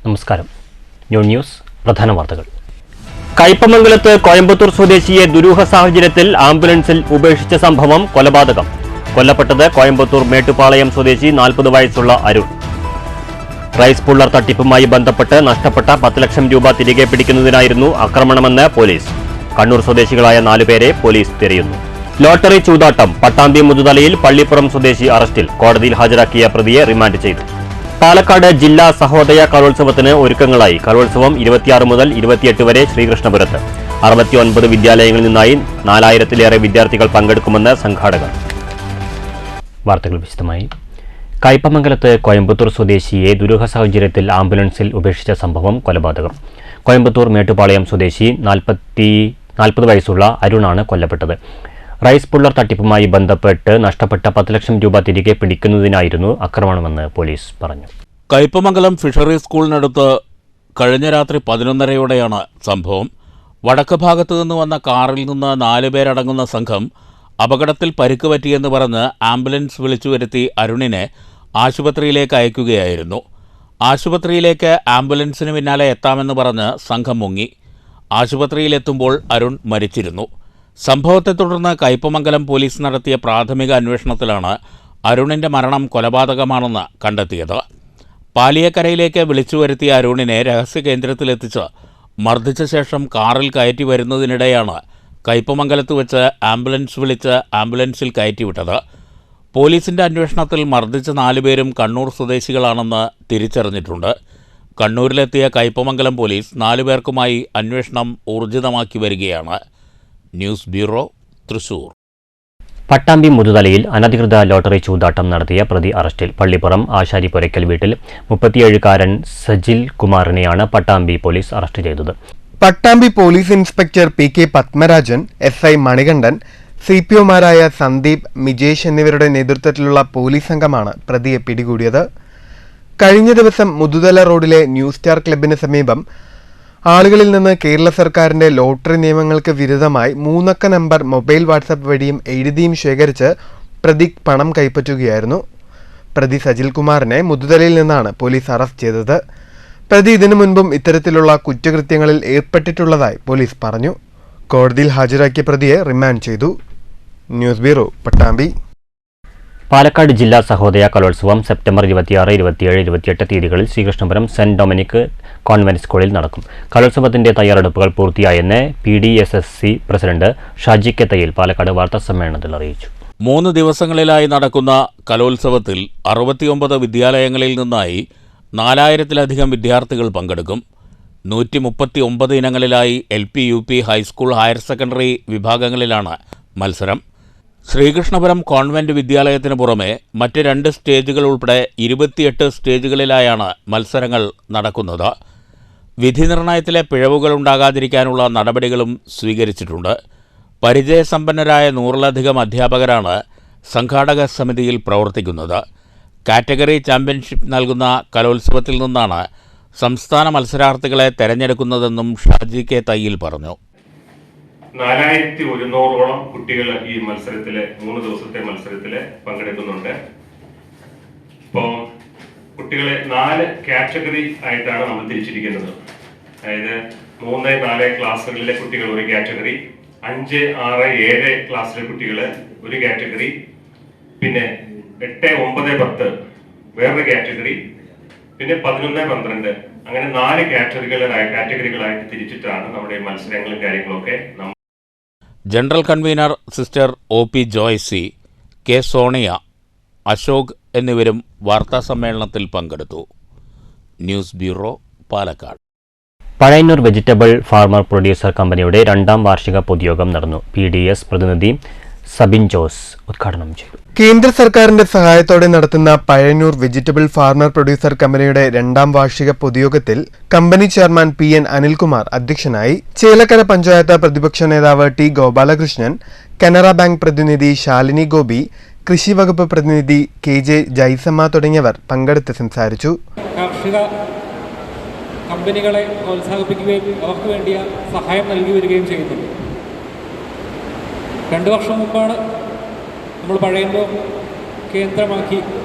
നമസ്കാരം. ന്യൂസ് പ്രധാന വാർത്തകൾ. കയ്പമംഗലത്ത് കോയമ്പത്തൂർ സ്വദേശിയെ ദുരൂഹ സാഹചര്യത്തിൽ ആംബുലൻസിൽ ഉപേക്ഷിച്ച സംഭവം കൊലപാതകം. കൊല്ലപ്പെട്ടത് കോയമ്പത്തൂർ മേട്ടുപാളയം സ്വദേശി 40 വയസ്സുള്ള അരുൺ. റൈസ് പുള്ളർ തട്ടിപ്പുമായി ബന്ധപ്പെട്ട് നഷ്ടപ്പെട്ട 10 ലക്ഷം രൂപ തിരികെ പിടിക്കുന്നതിനായിരുന്നു ആക്രമണമെന്ന് പോലീസ്. കണ്ണൂർ സ്വദേശികളായ 4 പേരെ പോലീസ് തിരയുന്നു. ലോട്ടറി ചൂതാട്ടം. പട്ടാമ്പി മുതുതലയിൽ പള്ളിപ്പുറം സ്വദേശി അറസ്റ്റിൽ. കോടതിയിൽ ഹാജരാക്കിയ പ്രതിയെ റിമാൻഡ് ചെയ്തു. പാലക്കാട് ജില്ലാ സഹോദയ കലോത്സവത്തിന് ഒരുക്കങ്ങളായി. കലോത്സവം 26 മുതൽ 28 വരെ ശ്രീകൃഷ്ണപുരത്ത്. 69 വിദ്യാലയങ്ങളിൽ നിന്നായി 4000-ലേറെ വിദ്യാർത്ഥികൾ പങ്കെടുക്കുമെന്ന് സംഘാടകർ. വാർത്തകൾ വിശദമായി. കയ്പമംഗലത്ത് കോയമ്പത്തൂർ സ്വദേശിയെ ദുരൂഹ സാഹചര്യത്തിൽ ആംബുലൻസിൽ ഉപേക്ഷിച്ച സംഭവം കൊലപാതകം. കോയമ്പത്തൂർ മേട്ടുപാളയം സ്വദേശി 40 വയസ്സുള്ള അരുണാണ് കൊല്ലപ്പെട്ടത്. റൈസ് പുള്ളർ തട്ടിപ്പുമായി ബന്ധപ്പെട്ട് നഷ്ടപ്പെട്ട 10 ലക്ഷം രൂപ തിരികെ പിടിക്കുന്നതിനായിരുന്നു ആക്രമണമെന്ന് പോലീസ് പറഞ്ഞു. കയ്പമംഗലം ഫിഷറി സ്കൂളിനടുത്ത് കഴിഞ്ഞ രാത്രി 11:30-യോടെയാണ് സംഭവം. വടക്ക് ഭാഗത്തു നിന്ന് വന്ന കാറിൽ നിന്ന് 4 പേരടങ്ങുന്ന സംഘം അപകടത്തിൽ പരിക്ക് പറ്റിയെന്ന് പറഞ്ഞ് ആംബുലൻസ് വിളിച്ചുവരുത്തി അരുണിനെ ആശുപത്രിയിലേക്ക് അയക്കുകയായിരുന്നു. ആശുപത്രിയിലേക്ക് ആംബുലൻസിന് പിന്നാലെ എത്താമെന്ന് പറഞ്ഞ് സംഘം മുങ്ങി. ആശുപത്രിയിലെത്തുമ്പോൾ അരുൺ മരിച്ചിരുന്നു. സംഭവത്തെ തുടർന്ന് കയ്പമംഗലം പോലീസ് നടത്തിയ പ്രാഥമിക അന്വേഷണത്തിലാണ് അരുണിൻ്റെ മരണം കൊലപാതകമാണെന്ന് കണ്ടെത്തിയത്. പാലിയക്കരയിലേക്ക് വിളിച്ചുവരുത്തിയ അരുണിനെ രഹസ്യ കേന്ദ്രത്തിലെത്തിച്ച് മർദ്ദിച്ച ശേഷം കാറിൽ കയറ്റി വരുന്നതിനിടെയാണ് കയ്പമംഗലത്ത് വെച്ച് ആംബുലൻസ് വിളിച്ച് ആംബുലൻസിൽ കയറ്റിവിട്ടത്. പോലീസിൻ്റെ അന്വേഷണത്തിൽ മർദ്ദിച്ച 4 പേരും കണ്ണൂർ സ്വദേശികളാണെന്ന് തിരിച്ചറിഞ്ഞിട്ടുണ്ട്. കണ്ണൂരിലെത്തിയ കയ്പമംഗലം പോലീസ് 4 പേർക്കുമായി അന്വേഷണം ഊർജിതമാക്കി വരികയാണ്. News bureau, Thrissur. പട്ടാമ്പി മുതുതലയിൽ അനധികൃത ലോട്ടറി ചൂതാട്ടം നടത്തിയ പ്രതി അറസ്റ്റിൽ. പള്ളിപ്പുറം ആശാരിപുരയ്ക്കൽ വീട്ടിൽ 37-കാരൻ സജിൽ കുമാറിനെയാണ് പട്ടാമ്പി പോലീസ് അറസ്റ്റ് ചെയ്തത്. Pattambi police inspector PK Padmarajan, SI Manikandan, CPOമാരായ സന്ദീപ്, മിജേഷ് എന്നിവരുടെ നേതൃത്വത്തിലുള്ള പോലീസ് സംഘമാണ് പ്രതിയെ പിടികൂടിയത്. കഴിഞ്ഞ ദിവസം മുതുതല റോഡിലെ ന്യൂ സ്റ്റാർ ക്ലബിന് സമീപം ആളുകളിൽ നിന്ന് കേരള സർക്കാരിന്റെ ലോട്ടറി നിയമങ്ങൾക്ക് വിരുദ്ധമായി 3 അക്ക നമ്പർ മൊബൈൽ വാട്സാപ്പ് വഴിയും എഴുതിയും ശേഖരിച്ച് പ്രതി പണം കൈപ്പറ്റുകയായിരുന്നു. പ്രതി സജിൽ കുമാറിനെ മുതുതലയിൽ നിന്നാണ് പോലീസ് അറസ്റ്റ് ചെയ്തത്. പ്രതി ഇതിനു മുൻപും ഇത്തരത്തിലുള്ള കുറ്റകൃത്യങ്ങളിൽ ഏർപ്പെട്ടിട്ടുള്ളതായി പോലീസ് പറഞ്ഞു. കോടതിയിൽ ഹാജരാക്കിയ പ്രതിയെ റിമാൻഡ് ചെയ്തു. News bureau, Pattambi. പാലക്കാട് ജില്ലാ സഹോദയ കലോത്സവം സെപ്റ്റംബർ 26, 27, 28 തീയതികളിൽ ശ്രീകൃഷ്ണപുരം സെന്റ് ഡൊമിനിക് കോൺവെന്റ് സ്കൂളിൽ നടക്കും. കലോത്സവത്തിന്റെ തയ്യാറെടുപ്പുകൾ പൂർത്തിയായെന്ന് PDSSC പ്രസിഡന്റ് ഷാജി കെത്തയിൽ പാലക്കാട് വാർത്താസമ്മേളനത്തിൽ അറിയിച്ചു. 3 ദിവസങ്ങളിലായി നടക്കുന്ന കലോത്സവത്തിൽ 69 വിദ്യാലയങ്ങളിൽ നിന്നായി 4000-ലധികം വിദ്യാർത്ഥികൾ പങ്കെടുക്കും. 139 ഇനങ്ങളിലായി LP, UP, high school, higher secondary വിഭാഗങ്ങളിലാണ് മത്സരം. ശ്രീകൃഷ്ണപുരം കോൺവെന്റ് വിദ്യാലയത്തിന് പുറമെ മറ്റ് 2 സ്റ്റേജുകൾ ഉൾപ്പെടെ 28 സ്റ്റേജുകളിലായാണ് മത്സരങ്ങൾ നടക്കുന്നത്. വിധി നിർണയത്തിലെ പിഴവുകൾ ഉണ്ടാകാതിരിക്കാനുള്ള നടപടികളും സ്വീകരിച്ചിട്ടുണ്ട്. പരിചയസമ്പന്നരായ 100-ലധികം അധ്യാപകരാണ് സംഘാടക സമിതിയിൽ പ്രവർത്തിക്കുന്നത്. കാറ്റഗറി ചാമ്പ്യൻഷിപ്പ് നൽകുന്ന കലോത്സവത്തിൽ നിന്നാണ് സംസ്ഥാന മത്സരാർത്ഥികളെ തെരഞ്ഞെടുക്കുന്നതെന്നും ഷാജി കെ തയ്യിൽ പറഞ്ഞു. 4100-ഓളം കുട്ടികൾ ഈ മത്സരത്തില് 3 ദിവസത്തെ മത്സരത്തില് പങ്കെടുക്കുന്നുണ്ട്. ഇപ്പോൾ കുട്ടികളെ 4 കാറ്റഗറി ആയിട്ടാണ് നമ്മൾ തിരിച്ചിരിക്കുന്നത്. അതായത് 3, 4 ക്ലാസ്സുകളിലെ കുട്ടികൾ ഒരു കാറ്റഗറി, 5, 6, 7 ക്ലാസ്സിലെ കുട്ടികൾ ഒരു കാറ്റഗറി, പിന്നെ 8, 9, 10 വേറൊരു കാറ്റഗറി, പിന്നെ 11, 12 അങ്ങനെ 4 കാറ്റഗറികളായിട്ട് തിരിച്ചിട്ടാണ് നമ്മുടെ മത്സരങ്ങളും കാര്യങ്ങളൊക്കെ. General convener sister OP Joicy, K Sonia, Ashok എന്നിവരും വാർത്താസമ്മേളനത്തിൽ പങ്കെടുത്തു. News bureau, Palakkad. Pazhayannur vegetable farmer producer കമ്പനിയുടെ 2ാം വാർഷിക പൊതുയോഗം നടന്നു. PDS പ്രതിനിധി സബിൻ ജോസ് ഉദ്ഘാടനം ചെയ്തു. കേന്ദ്ര സർക്കാരിന്റെ സഹായത്തോടെ നടത്തുന്ന പഴയന്നൂർ വെജിറ്റബിൾ ഫാർമർ പ്രൊഡ്യൂസർ കമ്പനിയുടെ 2ാം വാർഷിക പൊതുയോഗത്തിൽ കമ്പനി ചെയർമാൻ PN അനിൽകുമാർ അധ്യക്ഷനായി. ചേലക്കര പഞ്ചായത്ത് പ്രതിപക്ഷ നേതാവ് T ഗോപാലകൃഷ്ണൻ, കനറ ബാങ്ക് പ്രതിനിധി ശാലിനി ഗോപി, കൃഷി വകുപ്പ് പ്രതിനിധി KJ ജൈസമ്മ തുടങ്ങിയവർ പങ്കെടുത്ത് സംസാരിച്ചു. കാർഷിക കമ്പനികളെ പ്രോത്സാഹിപ്പിക്കുകയും അവർക്ക് വേണ്ടിയ സഹായം നൽകി വരികയും ചെയ്യുന്നുണ്ട്. 2 വർഷം മുമ്പാണ് നമ്മൾ പഴയന്നൂർ കേന്ദ്രമാക്കി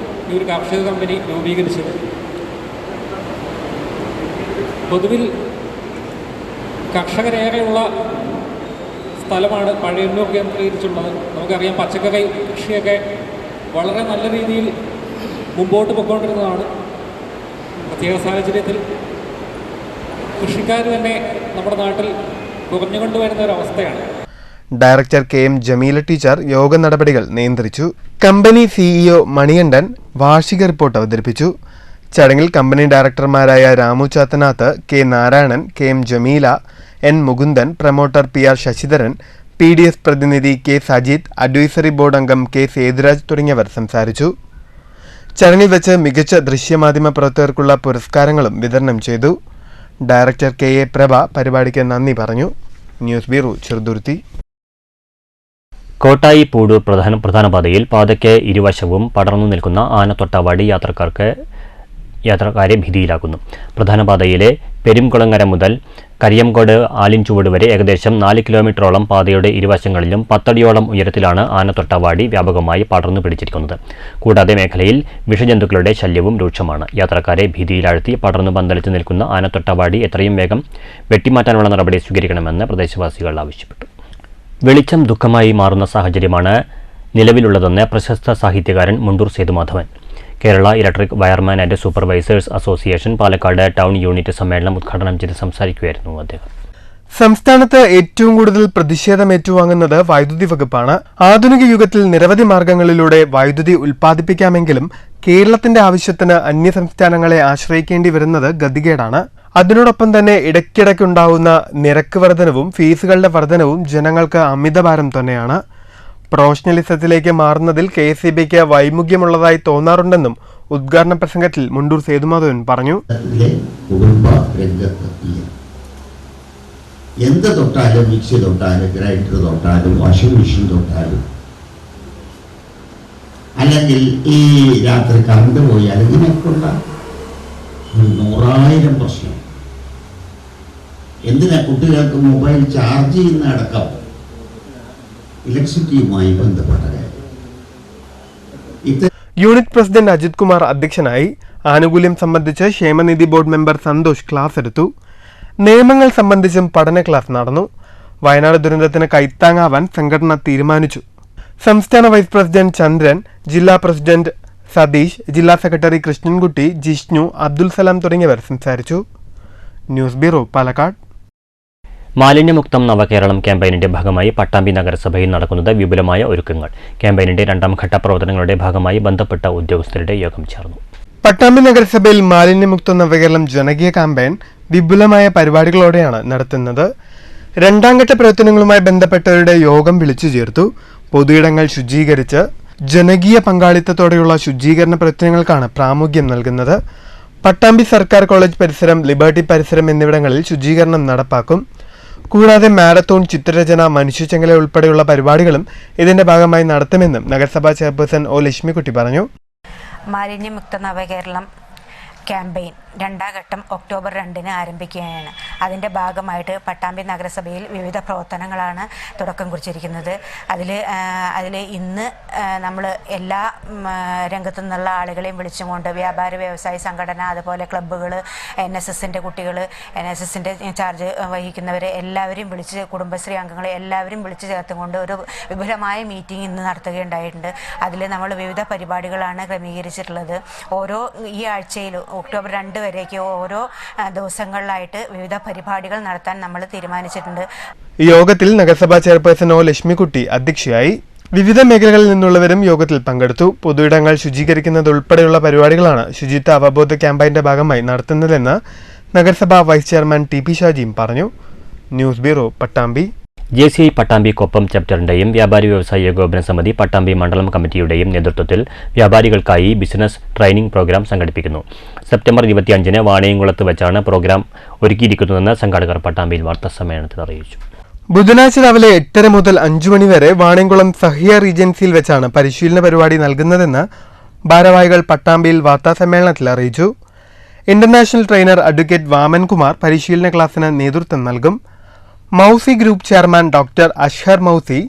ഈ ഒരു കാർഷിക കമ്പനി രൂപീകരിച്ചത്. പൊതുവിൽ കർഷകരേറെയുള്ള സ്ഥലമാണ് പഴയന്നൂർ കേന്ദ്രീകരിച്ചുള്ളത്. നമുക്കറിയാം പച്ചക്കറി കൃഷിയൊക്കെ വളരെ നല്ല രീതിയിൽ മുമ്പോട്ട് പോയിക്കൊണ്ടിരുന്നതാണ്. പ്രത്യേക സാഹചര്യത്തിൽ കൃഷിക്കാർ തന്നെ നമ്മുടെ നാട്ടിൽ കുറഞ്ഞുകൊണ്ടുവരുന്ന ഒരവസ്ഥയാണ്. ഡയറക്ടർ KM ജമീല ടീച്ചർ യോഗ നടപടികൾ നിയന്ത്രിച്ചു. കമ്പനി CEO മണികണ്ഠൻ വാർഷിക റിപ്പോർട്ട് അവതരിപ്പിച്ചു. ചടങ്ങിൽ കമ്പനി ഡയറക്ടർമാരായ Ramu Chathanath, K Narayanan, KM Jameela, N Mukundan, promoter PR Sasidharan, PDS പ്രതിനിധി K സജിത്, അഡ്വൈസറി ബോർഡ് അംഗം K സേതുരാജ് തുടങ്ങിയവർ സംസാരിച്ചു. ചടങ്ങിൽ വെച്ച് മികച്ച ദൃശ്യമാധ്യമ പ്രവർത്തകർക്കുള്ള പുരസ്കാരങ്ങളും വിതരണം ചെയ്തു. ഡയറക്ടർ KA പ്രഭ പരിപാടിക്ക് നന്ദി പറഞ്ഞു. News bureau Cheruthuruthy. കോട്ടായി പൂടൂർ പ്രധാന പാതയിൽ പാതയ്ക്ക് ഇരുവശവും പടർന്നു നിൽക്കുന്ന ആനത്തൊട്ടാവാടി യാത്രക്കാരെ ഭീതിയിലാക്കുന്നു. പ്രധാന പാതയിലെ പെരുംകുളങ്ങര മുതൽ കരിയംകോട് ആലിൻചുവട് വരെ ഏകദേശം 4 കിലോമീറ്ററോളം പാതയുടെ ഇരുവശങ്ങളിലും 10 അടിയോളം ഉയരത്തിലാണ് ആനത്തൊട്ടാവാടി വ്യാപകമായി പടർന്നു പിടിച്ചിരിക്കുന്നത്. കൂടാതെ മേഖലയിൽ വിഷജന്തുക്കളുടെ ശല്യവും രൂക്ഷമാണ്. യാത്രക്കാരെ ഭീതിയിലാഴ്ത്തി പടർന്നു പന്തലിച്ചു നിൽക്കുന്ന ആനത്തൊട്ടാവാടി എത്രയും വേഗം വെട്ടിമാറ്റാനുള്ള നടപടി സ്വീകരിക്കണമെന്ന് പ്രദേശവാസികൾ ആവശ്യപ്പെട്ടു. വെളിച്ചം ദുഃഖമായി മാറുന്ന സാഹചര്യമാണ് നിലവിലുള്ളതെന്ന് പ്രശസ്ത സാഹിത്യകാരൻ Mundur Sethumadhavan. Kerala electric wireman and supervisors association Palakkad town unit സമ്മേളനം ഉദ്ഘാടനം ചെയ്ത് സംസാരിക്കുകയായിരുന്നു അദ്ദേഹം. സംസ്ഥാനത്ത് ഏറ്റവും കൂടുതൽ പ്രതിഷേധം ഏറ്റുവാങ്ങുന്നത് വൈദ്യുതി വകുപ്പാണ്. ആധുനിക യുഗത്തിൽ നിരവധി മാർഗങ്ങളിലൂടെ വൈദ്യുതി ഉൽപ്പാദിപ്പിക്കാമെങ്കിലും കേരളത്തിന്റെ ആവശ്യത്തിന് അന്യ സംസ്ഥാനങ്ങളെ ആശ്രയിക്കേണ്ടി വരുന്നത് ഗതികേടാണ്. അതിനോടൊപ്പം തന്നെ ഇടയ്ക്കിടയ്ക്കുണ്ടാവുന്ന നിരക്ക് വർധനവും ഫീസുകളുടെ വർധനവും ജനങ്ങൾക്ക് അമിതഭാരം തന്നെയാണ്. പ്രൊഫഷണലിസത്തിലേക്ക് മാറുന്നതിൽ KSEBക്ക് വൈമുഖ്യമുള്ളതായി തോന്നാറുണ്ടെന്നും ഉദ്ഘാടന പ്രസംഗത്തിൽ മുണ്ടൂർ സേതുമാധവൻ പറഞ്ഞു. എന്ത് തൊട്ടാലും, മിക്സി തൊട്ടാലും, ഗ്രൈൻഡർ തൊട്ടാലും, വാഷിംഗ് മെഷീൻ തൊട്ടാലും, അല്ലെങ്കിൽ ഈ രാത്രി കറണ്ട് പോയാൽ ഇങ്ങനെയൊക്കെയുള്ള 100,000 പ്രശ്നം. എന്തിനാ കുട്ടികൾക്ക് മൊബൈൽ ചാർജ് ചെയ്യുന്ന അടക്കം ഇലക്ട്രിസിറ്റിയുമായി ബന്ധപ്പെട്ട കാര്യം. യൂണിറ്റ് പ്രസിഡന്റ് അജിത് കുമാർ അധ്യക്ഷനായി. ആനുകൂല്യം സംബന്ധിച്ച് ക്ഷേമനിധി ബോർഡ് മെമ്പർ സന്തോഷ് ക്ലാസ് എടുത്തു. നിയമങ്ങൾ സംബന്ധിച്ചും പഠന ക്ലാസ് നടന്നു. വയനാട് ദുരന്തത്തിന് കൈത്താങ്ങാവാൻ സംഘടന തീരുമാനിച്ചു. സംസ്ഥാന വൈസ് പ്രസിഡന്റ് ചന്ദ്രൻ, ജില്ലാ പ്രസിഡന്റ് സതീഷ്, ജില്ലാ സെക്രട്ടറി കൃഷ്ണൻകുട്ടി, ജിഷ്ണു, അബ്ദുൽ സലാം തുടങ്ങിയവർ സംസാരിച്ചു. News bureau Palakkad. മാലിന്യമുക്തം നവകേരളം ക്യാമ്പയിനിന്റെ ഭാഗമായി പട്ടാമ്പി നഗരസഭയിൽ നടക്കുന്നത് വിപുലമായ ഒരുക്കങ്ങൾ. ക്യാമ്പയിനിന്റെ 2ാം ഘട്ട പ്രവർത്തനങ്ങളുടെ ഭാഗമായി ബന്ധപ്പെട്ട ഉദ്യോഗസ്ഥരുടെ യോഗം ചേർന്നു. പട്ടാമ്പി നഗരസഭയിൽ മാലിന്യമുക്ത നവകേരളം ജനകീയ ക്യാമ്പയിൻ വിപുലമായ പരിപാടികളോടെയാണ് നടത്തുന്നത്. 2ാം ഘട്ട പ്രവർത്തനങ്ങളുമായി ബന്ധപ്പെട്ടവരുടെ യോഗം വിളിച്ചു ചേർത്തു. പൊതുയിടങ്ങൾ ശുചീകരിച്ച് ജനകീയ പങ്കാളിത്തത്തോടെയുള്ള ശുചീകരണ പ്രവർത്തനങ്ങൾക്കാണ് പ്രാമുഖ്യം നൽകുന്നത്. പട്ടാമ്പി സർക്കാർ കോളേജ് പരിസരം, ലിബർട്ടി പരിസരം എന്നിവിടങ്ങളിൽ ശുചീകരണം നടപ്പാക്കും. കൂടാതെ മാരത്തോൺ, ചിത്രരചന, മനുഷ്യച്ചങ്ങല ഉൾപ്പെടെയുള്ള പരിപാടികളും ഇതിന്റെ ഭാഗമായി നടത്തുമെന്നും നഗരസഭാ ചെയർപേഴ്സൺ O ലക്ഷ്മിക്കുട്ടി പറഞ്ഞു. മാലിന്യമുക്ത നവകേരളം ക്യാമ്പയിൻ 2ാം ഘട്ടം ഒക്ടോബർ 2-ന് ആരംഭിക്കുകയാണ്. അതിൻ്റെ ഭാഗമായിട്ട് പട്ടാമ്പി നഗരസഭയിൽ വിവിധ പ്രവർത്തനങ്ങളാണ് തുടക്കം കുറിച്ചിരിക്കുന്നത്. അതിൽ ഇന്ന് നമ്മൾ എല്ലാ രംഗത്തു നിന്നുള്ള ആളുകളെയും വിളിച്ചുകൊണ്ട് വ്യാപാര വ്യവസായ സംഘടന, അതുപോലെ ക്ലബ്ബുകൾ, NSSൻ്റെ കുട്ടികൾ, NSSൻ്റെ ചാർജ് വഹിക്കുന്നവരെ എല്ലാവരെയും വിളിച്ച്, കുടുംബശ്രീ അംഗങ്ങളെ എല്ലാവരും വിളിച്ച് ചേർത്തുകൊണ്ട് ഒരു വിപുലമായ മീറ്റിംഗ് ഇന്ന് നടത്തുകയുണ്ടായിട്ടുണ്ട്. അതിൽ നമ്മൾ വിവിധ പരിപാടികളാണ് ക്രമീകരിച്ചിട്ടുള്ളത്. ഈ ആഴ്ചയിൽ ഒക്ടോബർ 2 വരേക്ക് ഓരോ ദിവസങ്ങളിലായിട്ട് വിവിധ പരിപാടികൾ നടത്താൻ നമ്മൾ തീരുമാനിച്ചിട്ടുണ്ട്. യോഗത്തിൽ നഗരസഭാ ചെയർപേഴ്സൺ O ലക്ഷ്മിക്കുട്ടി അധ്യക്ഷയായി. വിവിധ മേഖലകളിൽ നിന്നുള്ളവരും യോഗത്തിൽ പങ്കെടുത്തു. പൊതുയിടങ്ങൾ ശുചീകരിക്കുന്നത് ഉൾപ്പെടെയുള്ള പരിപാടികളാണ് ശുചിത്വ അവബോധ ക്യാമ്പയിന്റെ ഭാഗമായി നടത്തുന്നതെന്ന് നഗരസഭാ വൈസ് ചെയർമാൻ TP ഷാജിയും പറഞ്ഞു. News bureau Pattambi. JCI Pattambi Koppam ചാപ്റ്ററിന്റെയും വ്യാപാരി വ്യവസായ ഏകോപന സമിതി പട്ടാമ്പി മണ്ഡലം കമ്മിറ്റിയുടെയും നേതൃത്വത്തിൽ വ്യാപാരികൾക്കായി ബിസിനസ് ട്രെയിനിംഗ് പ്രോഗ്രാം സംഘടിപ്പിക്കുന്നു. സെപ്റ്റംബർ 25-ന് വാണിയംകുളത്ത് വെച്ചാണ് പ്രോഗ്രാം ഒരുക്കിയിരിക്കുന്നതെന്ന് സംഘാടകർ പട്ടാമ്പിയിൽ വാർത്താസമ്മേളനത്തിൽ അറിയിച്ചു. ബുധനാഴ്ച രാവിലെ 8:30 മുതൽ 5 മണി വരെ വാണിയംകുളം സഹിയ റീജൻസിയിൽ വെച്ചാണ് പരിശീലന പരിപാടി നൽകുന്നതെന്ന് ഭാരവാഹികൾ പട്ടാമ്പിയിൽ വാർത്താസമ്മേളനത്തിൽ അറിയിച്ചു. ഇന്റർനാഷണൽ ട്രെയിനർ അഡ്വക്കേറ്റ് വാമൻകുമാർ പരിശീലന ക്ലാസിന് നേതൃത്വം നൽകും. മൗസി group chairman doctor Ashhar മൗസി,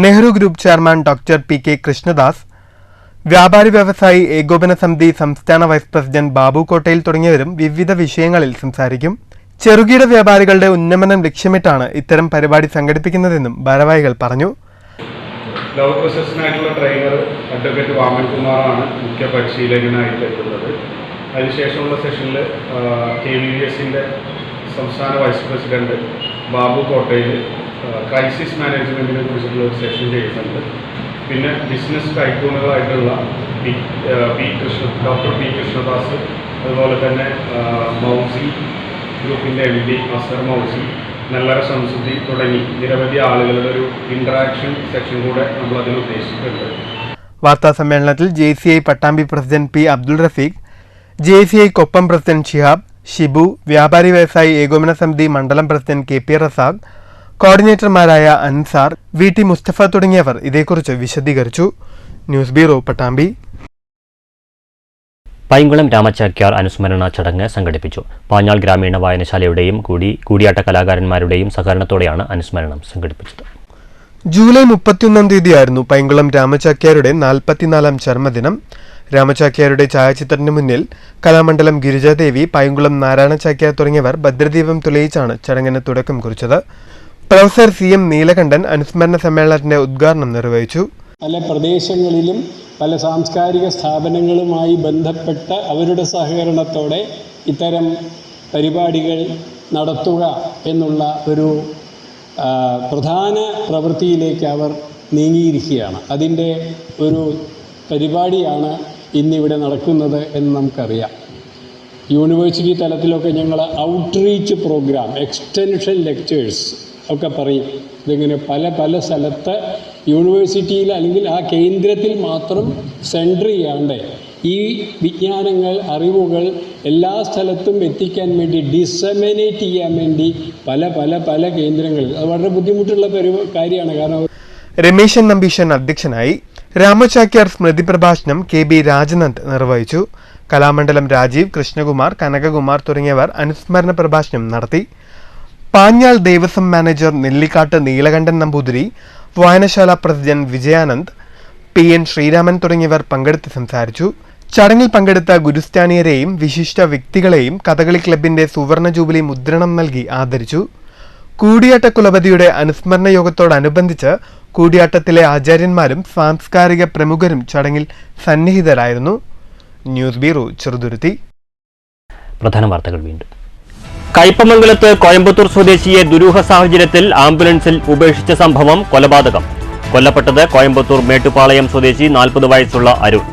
Nehru group chairman doctor PK Krishnadas, വ്യാപാരി വ്യവസായി ഏകോപന സമിതി സംസ്ഥാന വൈസ് പ്രസിഡന്റ് ബാബു കോട്ടയിൽ തുടങ്ങിയവരും വിവിധ വിഷയങ്ങളിൽ സംസാരിക്കും. ചെറുകിട വ്യാപാരികളുടെ ഉന്നമനം ലക്ഷ്യമിട്ടാണ് ഇത്തരം പരിപാടി സംഘടിപ്പിക്കുന്നതെന്നും ഭാരവാഹികൾ പറഞ്ഞു. ലോക പ്രശസ്തനായിട്ടുള്ള ട്രെയിനർ അഡ്വക്കേറ്റ് വാമൻകുമാറാണ് മുഖ്യ പരിശീലകനായിട്ട് എത്തുന്നത്. അതിനുശേഷമുള്ള സെഷനിൽ KVVSന്റെ സംസ്ഥാന വൈസ് പ്രസിഡന്റ് ബാബു കോട്ടയിൽ ക്രൈസിസ് മാനേജ്മെൻറ്റിനെ കുറിച്ചുള്ള ഒരു സെഷൻ ചെയ്യുന്നുണ്ട്. പിന്നെ ബിസിനസ് ടൈക്കൂണുകളായിട്ടുള്ള ഡോക്ടർ പി കൃഷ്ണദാസ്, അതുപോലെ തന്നെ മൗസി ഗ്രൂപ്പിൻ്റെ MD അസർ മൗസി, നല്ലറ ശംസുദ്ദി തുടങ്ങി നിരവധി ആളുകളുടെ ഒരു ഇന്ററാക്ഷൻ സെക്ഷൻ കൂടെ നമ്മൾ അതിൽ ഉദ്ദേശിച്ചിട്ടുണ്ട്. വാർത്താ സമ്മേളനത്തിൽ JCI Pattambi president P Abdul Rafeeq, JCI Koppam president Shihab, Shibu, വ്യാപാരി വ്യവസായി ഏകോപന സമിതി മണ്ഡലം പ്രസിഡന്റ് KP റസാഖ്, കോർഡിനേറ്റർമാരായ അൻസാർ, VT മുസ്തഫ തുടങ്ങിയവർ ഇതേക്കുറിച്ച് വിശദീകരിച്ചു. News bureau Pattambi. പൈങ്കുളം രാമചാക്യാർ അനുസ്മരണ ചടങ്ങ് സംഘടിപ്പിച്ചു. പാഞ്ഞാൾ ഗ്രാമീണ വായനശാലയുടെയും കൂടിയാട്ട കലാകാരന്മാരുടെയും സഹകരണത്തോടെയാണ് അനുസ്മരണം സംഘടിപ്പിച്ചത്. ജൂലൈ 31 തീയതിയായിരുന്നു പൈങ്കുളം രാമചാക്യാരുടെ 44ാം ചരമദിനം. രാമചാക്യാരുടെ ഛായാചിത്രത്തിന് മുന്നിൽ കലാമണ്ഡലം ഗിരിജാദേവി, പൈങ്കുളം നാരായണ ചാക്യാർ തുടങ്ങിയവർ ഭദ്രദീപം തെളിയിച്ചാണ് ചടങ്ങിന് തുടക്കം കുറിച്ചത്. പ്രൊഫസർ CM നീലകണ്ഠൻ അനുസ്മരണ സമ്മേളനത്തിന്റെ ഉദ്ഘാടനം നിർവഹിച്ചു. പല പ്രദേശങ്ങളിലും പല സാംസ്കാരിക സ്ഥാപനങ്ങളുമായി ബന്ധപ്പെട്ട അവരുടെ സഹകരണത്തോടെ ഇത്തരം പരിപാടികൾ നടത്തുക എന്നുള്ള ഒരു പ്രധാന പ്രവൃത്തിയിലേക്ക് അവർ നീങ്ങിയിരിക്കുകയാണ്. അതിൻ്റെ ഒരു പരിപാടിയാണ് ഇന്നിവിടെ നടക്കുന്നത് എന്ന് നമുക്കറിയാം. യൂണിവേഴ്സിറ്റി തലത്തിലൊക്കെ ഞങ്ങൾ ഔട്ട്റീച്ച് പ്രോഗ്രാം, എക്സ്റ്റൻഷൻ ലെക്ചേഴ്സ് ഒക്കെ പറയും. ഇതിങ്ങനെ പല സ്ഥലത്ത് യൂണിവേഴ്സിറ്റിയിൽ അല്ലെങ്കിൽ ആ കേന്ദ്രത്തിൽ മാത്രം സെൻറ്റർ ചെയ്യാണ്ട് ഈ വിജ്ഞാനങ്ങൾ, അറിവുകൾ എല്ലാ സ്ഥലത്തും എത്തിക്കാൻ വേണ്ടി, ഡിസെമിനേറ്റ് ചെയ്യാൻ വേണ്ടി പല കേന്ദ്രങ്ങളിൽ അത് വളരെ ബുദ്ധിമുട്ടുള്ള കാര്യമാണ്. കാരണം രമേശൻ നമ്പീശൻ അധ്യക്ഷനായി. രാമചാക്യാർ സ്മൃതി പ്രഭാഷണം KB രാജനന്ദ് നിർവഹിച്ചു. കലാമണ്ഡലം രാജീവ്, കൃഷ്ണകുമാർ, കനകകുമാർ തുടങ്ങിയവർ അനുസ്മരണ പ്രഭാഷണം നടത്തി. പാഞ്ഞാൾ ദേവസ്വം മാനേജർ നെല്ലിക്കാട്ട് നീലകണ്ഠൻ നമ്പൂതിരി, വായനശാല പ്രസിഡന്റ് വിജയാനന്ദ്, PN ശ്രീരാമൻ തുടങ്ങിയവർ പങ്കെടുത്ത് സംസാരിച്ചു. ചടങ്ങിൽ പങ്കെടുത്ത ഗുരുസ്ഥാനീയരെയും വിശിഷ്ട വ്യക്തികളെയും കഥകളി ക്ലബിന്റെ സുവർണ ജൂബിലി മുദ്രണം നൽകി ആദരിച്ചു. കൂടിയാട്ട കുലപതിയുടെ അനുസ്മരണ യോഗത്തോടനുബന്ധിച്ച് കൂടിയാട്ടത്തിലെ ആചാര്യന്മാരും സാംസ്കാരിക പ്രമുഖരും ചടങ്ങിൽ സന്നിഹിതരായിരുന്നു. News bureau Cheruthuruthy. പ്രധാന വാർത്തകൾ വീണ്ടും. കയ്പമംഗലത്ത് കോയമ്പത്തൂർ സ്വദേശിയെ ദുരൂഹ സാഹചര്യത്തിൽ ആംബുലൻസിൽ ഉപേക്ഷിച്ച സംഭവം കൊലപാതകം. കൊല്ലപ്പെട്ടത് കോയമ്പത്തൂർ മേട്ടുപാളയം സ്വദേശി 40 വയസ്സുള്ള അരുൺ.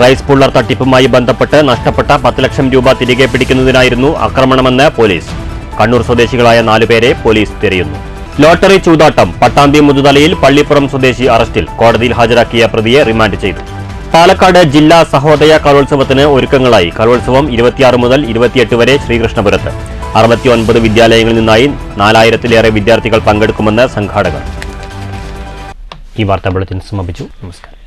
റൈസ് പുള്ളർ തട്ടിപ്പുമായി ബന്ധപ്പെട്ട് നഷ്ടപ്പെട്ട 10 ലക്ഷം രൂപ തിരികെ പിടിക്കുന്നതിനായിരുന്നു ആക്രമണമെന്ന് പോലീസ്. കണ്ണൂർ സ്വദേശികളായ 4 പേരെ പോലീസ് തിരയുന്നു. ലോട്ടറി ചൂതാട്ടം. പട്ടാമ്പി മുതുതലയിൽ പള്ളിപ്പുറം സ്വദേശി അറസ്റ്റിൽ. കോടതിയിൽ ഹാജരാക്കിയ പ്രതിയെ റിമാൻഡ് ചെയ്തു. പാലക്കാട് ജില്ലാ സഹോദയ കലോത്സവത്തിന് ഒരുക്കങ്ങളായി. കലോത്സവം 26 മുതൽ 28 വരെ ശ്രീകൃഷ്ണപുരത്ത്. 69 വിദ്യാലയങ്ങളിൽ നിന്നായി 4000-ലേറെ വിദ്യാർത്ഥികൾ പങ്കെടുക്കുമെന്ന് സംഘാടകർ. ഈ വാർത്താ ബുള്ളറ്റിൻ സമാപിച്ചു. നമസ്കാരം.